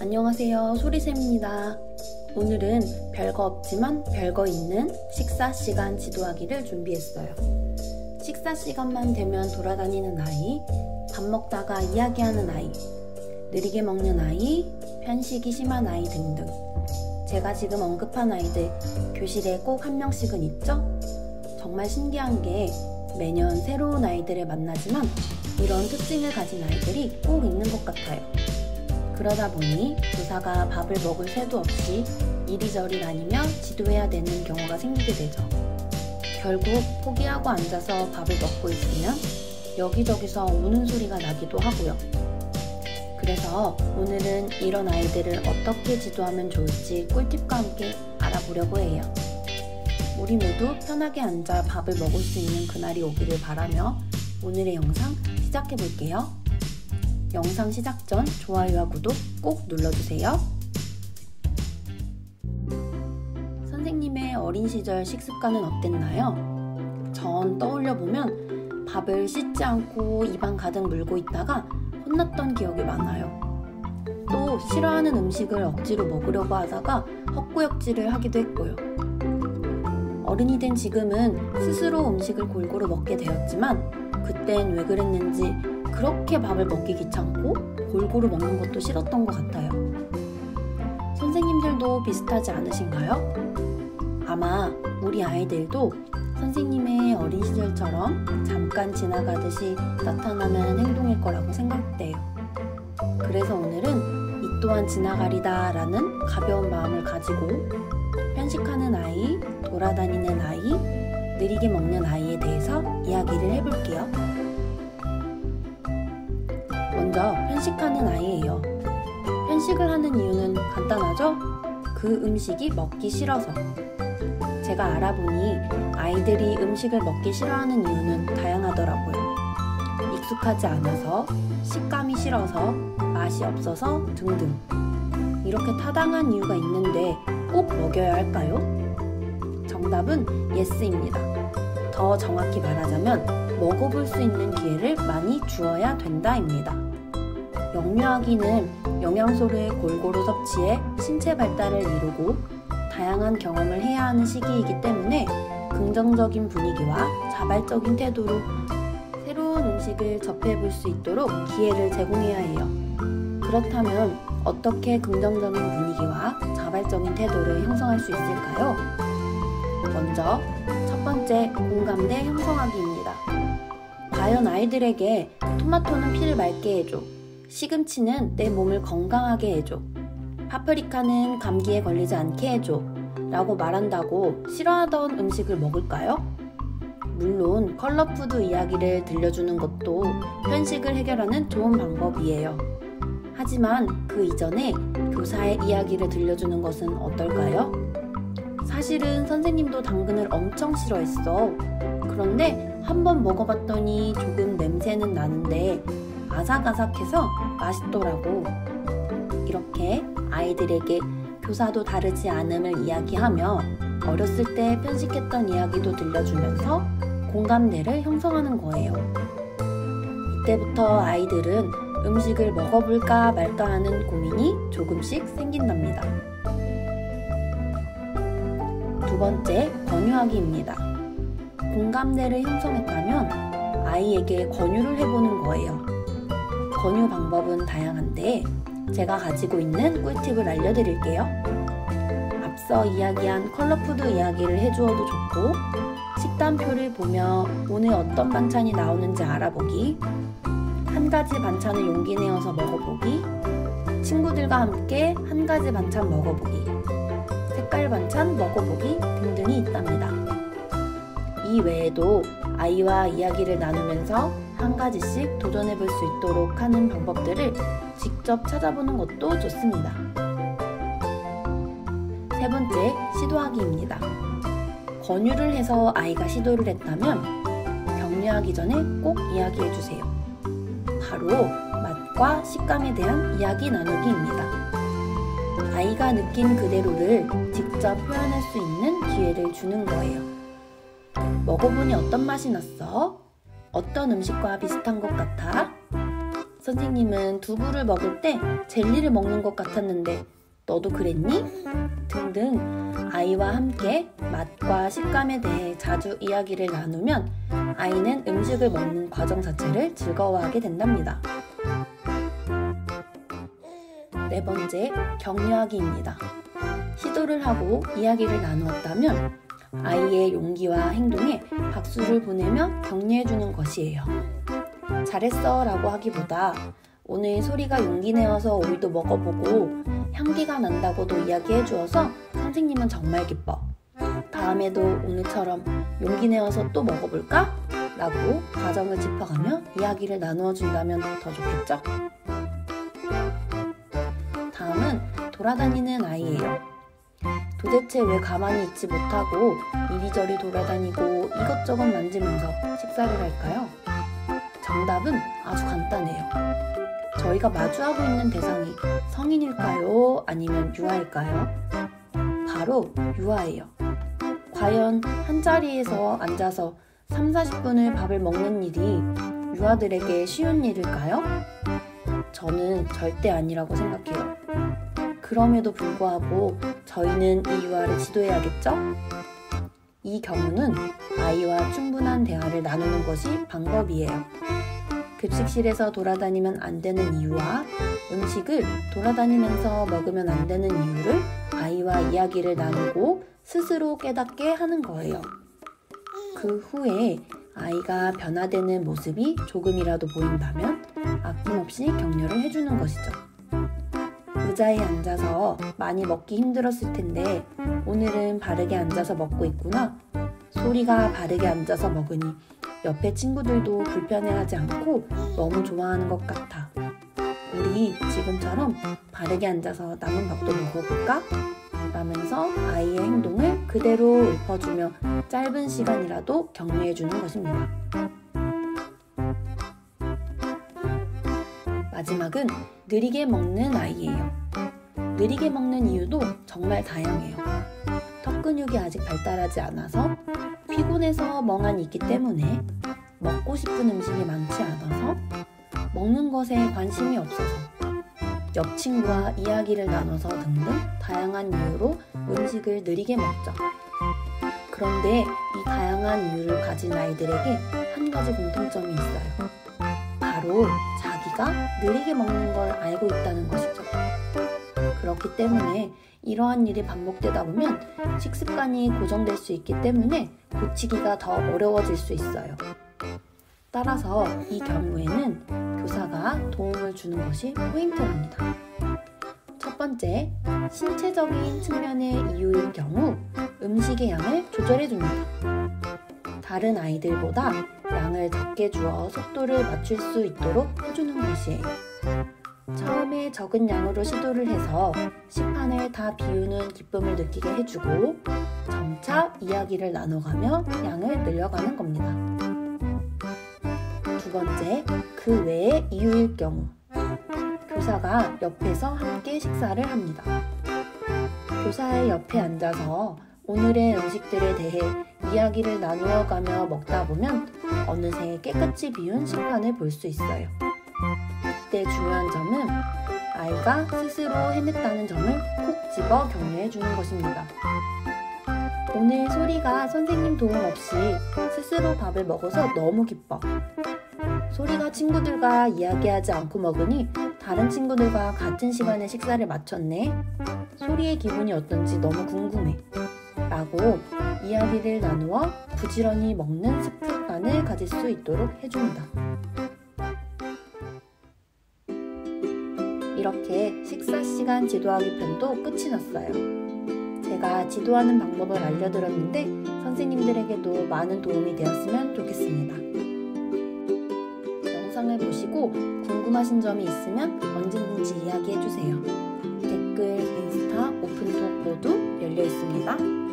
안녕하세요, 소리샘입니다. 오늘은 별거 없지만 별거 있는 식사 시간 지도하기를 준비했어요. 식사 시간만 되면 돌아다니는 아이, 밥 먹다가 이야기하는 아이, 느리게 먹는 아이, 편식이 심한 아이 등등. 제가 지금 언급한 아이들 교실에 꼭 한 명씩은 있죠? 정말 신기한 게 매년 새로운 아이들을 만나지만 이런 특징을 가진 아이들이 꼭 있는 것 같아요. 그러다 보니 교사가 밥을 먹을 새도 없이 이리저리 다니며 지도해야 되는 경우가 생기게 되죠. 결국 포기하고 앉아서 밥을 먹고 있으면 여기저기서 우는 소리가 나기도 하고요. 그래서 오늘은 이런 아이들을 어떻게 지도하면 좋을지 꿀팁과 함께 알아보려고 해요. 우리 모두 편하게 앉아 밥을 먹을 수 있는 그날이 오기를 바라며 오늘의 영상 시작해 볼게요. 영상 시작 전 좋아요와 구독 꼭 눌러주세요. 선생님의 어린 시절 식습관은 어땠나요? 전 떠올려보면 밥을 씻지 않고 입안 가득 물고 있다가 혼났던 기억이 많아요. 또 싫어하는 음식을 억지로 먹으려고 하다가 헛구역질을 하기도 했고요. 어른이 된 지금은 스스로 음식을 골고루 먹게 되었지만 그땐 왜 그랬는지 그렇게 밥을 먹기 귀찮고 골고루 먹는 것도 싫었던 것 같아요. 선생님들도 비슷하지 않으신가요? 아마 우리 아이들도 선생님의 어린 시절처럼 잠깐 지나가듯이 나타나는 행동일 거라고 생각돼요. 그래서 오늘은 이 또한 지나가리다 라는 가벼운 마음을 가지고 편식하는 아이, 돌아다니는 아이, 느리게 먹는 아이에 대해서 이야기를 해볼게요. 먼저 편식하는 아이예요. 편식을 하는 이유는 간단하죠? 그 음식이 먹기 싫어서. 제가 알아보니 아이들이 음식을 먹기 싫어하는 이유는 다양하더라고요. 익숙하지 않아서, 식감이 싫어서, 맛이 없어서 등등. 이렇게 타당한 이유가 있는데 꼭 먹여야 할까요? 정답은 예스입니다. 더 정확히 말하자면 먹어볼 수 있는 기회를 많이 주어야 된다입니다. 영유아기는 영양소를 골고루 섭취해 신체 발달을 이루고 다양한 경험을 해야 하는 시기이기 때문에 긍정적인 분위기와 자발적인 태도로 새로운 음식을 접해볼 수 있도록 기회를 제공해야 해요. 그렇다면 어떻게 긍정적인 분위기와 자발적인 태도를 형성할 수 있을까요? 먼저 첫 번째, 공감대 형성하기입니다. 과연 아이들에게 토마토는 피를 맑게 해줘, 시금치는 내 몸을 건강하게 해줘, 파프리카는 감기에 걸리지 않게 해줘 라고 말한다고 싫어하던 음식을 먹을까요? 물론 컬러푸드 이야기를 들려주는 것도 편식을 해결하는 좋은 방법이에요. 하지만 그 이전에 교사의 이야기를 들려주는 것은 어떨까요? 사실은 선생님도 당근을 엄청 싫어했어. 그런데 한번 먹어봤더니 조금 냄새는 나는데 아삭아삭해서 맛있더라고. 이렇게 아이들에게 교사도 다르지 않음을 이야기하며 어렸을 때 편식했던 이야기도 들려주면서 공감대를 형성하는 거예요. 이때부터 아이들은 음식을 먹어볼까 말까 하는 고민이 조금씩 생긴답니다. 두 번째, 권유하기입니다. 공감대를 형성했다면 아이에게 권유를 해보는 거예요. 권유 방법은 다양한데 제가 가지고 있는 꿀팁을 알려드릴게요. 앞서 이야기한 컬러푸드 이야기를 해주어도 좋고, 식단표를 보며 오늘 어떤 반찬이 나오는지 알아보기, 한 가지 반찬을 용기 내어서 먹어보기, 친구들과 함께 한 가지 반찬 먹어보기, 색깔 반찬 먹어보기 등등이 있답니다. 이 외에도 아이와 이야기를 나누면서 한 가지씩 도전해볼 수 있도록 하는 방법들을 직접 찾아보는 것도 좋습니다. 세 번째, 시도하기입니다. 권유를 해서 아이가 시도를 했다면 격려하기 전에 꼭 이야기해주세요. 바로 맛과 식감에 대한 이야기 나누기입니다. 아이가 느낀 그대로를 직접 표현할 수 있는 기회를 주는 거예요. 먹어보니 어떤 맛이 났어? 어떤 음식과 비슷한 것 같아? 선생님은 두부를 먹을 때 젤리를 먹는 것 같았는데 너도 그랬니? 등등 아이와 함께 맛과 식감에 대해 자주 이야기를 나누면 아이는 음식을 먹는 과정 자체를 즐거워하게 된답니다. 네 번째, 격려하기입니다. 시도를 하고 이야기를 나누었다면 아이의 용기와 행동에 박수를 보내며 격려해주는 것이에요. 잘했어 라고 하기보다 오늘 소리가 용기 내어서 오이도 먹어보고 향기가 난다고도 이야기해 주어서 선생님은 정말 기뻐. 다음에도 오늘처럼 용기 내어서 또 먹어볼까? 라고 과정을 짚어가며 이야기를 나누어 준다면 더 좋겠죠? 다음은 돌아다니는 아이예요. 도대체 왜 가만히 있지 못하고 이리저리 돌아다니고 이것저것 만지면서 식사를 할까요? 정답은 아주 간단해요. 저희가 마주하고 있는 대상이 성인일까요? 아니면 유아일까요? 바로 유아예요. 과연 한 자리에서 앉아서 30-40분을 밥을 먹는 일이 유아들에게 쉬운 일일까요? 저는 절대 아니라고 생각해요. 그럼에도 불구하고 저희는 이 유아를 지도해야겠죠? 이 경우는 아이와 충분한 대화를 나누는 것이 방법이에요. 급식실에서 돌아다니면 안 되는 이유와 음식을 돌아다니면서 먹으면 안 되는 이유를 아이와 이야기를 나누고 스스로 깨닫게 하는 거예요. 그 후에 아이가 변화되는 모습이 조금이라도 보인다면 아낌없이 격려를 해주는 것이죠. 의자에 앉아서 많이 먹기 힘들었을 텐데 오늘은 바르게 앉아서 먹고 있구나. 소리가 바르게 앉아서 먹으니 옆에 친구들도 불편해하지 않고 너무 좋아하는 것 같아. 우리 지금처럼 바르게 앉아서 남은 밥도 먹어볼까? 라면서 아이의 행동을 그대로 읊어주며 짧은 시간이라도 격려해주는 것입니다. 마지막은 느리게 먹는 아이예요. 느리게 먹는 이유도 정말 다양해요. 턱 근육이 아직 발달하지 않아서, 피곤해서 멍하니 있기 때문에, 먹고 싶은 음식이 많지 않아서, 먹는 것에 관심이 없어서, 옆 친구와 이야기를 나눠서 등등 다양한 이유로 음식을 느리게 먹죠. 그런데 이 다양한 이유를 가진 아이들에게 한 가지 공통점이 있어요. 바로 자기가 느리게 먹는 걸 알고 있다는 것이죠. 그렇기 때문에 이러한 일이 반복되다 보면 식습관이 고정될 수 있기 때문에 고치기가 더 어려워질 수 있어요. 따라서 이 경우에는 교사가 도움을 주는 것이 포인트랍니다. 첫 번째, 신체적인 측면의 이유일 경우 음식의 양을 조절해줍니다. 다른 아이들보다 양을 적게 주어 속도를 맞출 수 있도록 해주는 것이에요. 처음에 적은 양으로 시도를 해서 식판을 다 비우는 기쁨을 느끼게 해주고 점차 이야기를 나눠가며 양을 늘려가는 겁니다. 두 번째, 그 외의 이유일 경우 교사가 옆에서 함께 식사를 합니다. 교사의 옆에 앉아서 오늘의 음식들에 대해 이야기를 나누어가며 먹다 보면 어느새 깨끗이 비운 식판을 볼 수 있어요. 이때 중요한 점은 아이가 스스로 해냈다는 점을 콕 집어 격려해 주는 것입니다. 오늘 소리가 선생님 도움 없이 스스로 밥을 먹어서 너무 기뻐. 소리가 친구들과 이야기하지 않고 먹으니 다른 친구들과 같은 시간에 식사를 마쳤네. 소리의 기분이 어떤지 너무 궁금해. 라고 이야기를 나누어 부지런히 먹는 습관을 가질 수 있도록 해줍니다. 이렇게 식사시간 지도하기 편도 끝이 났어요. 제가 지도하는 방법을 알려드렸는데 선생님들에게도 많은 도움이 되었으면 좋겠습니다. 영상을 보시고 궁금하신 점이 있으면 언제든지 이야기해주세요. 댓글, 인스타, 오픈톡 모두 열려 있습니다.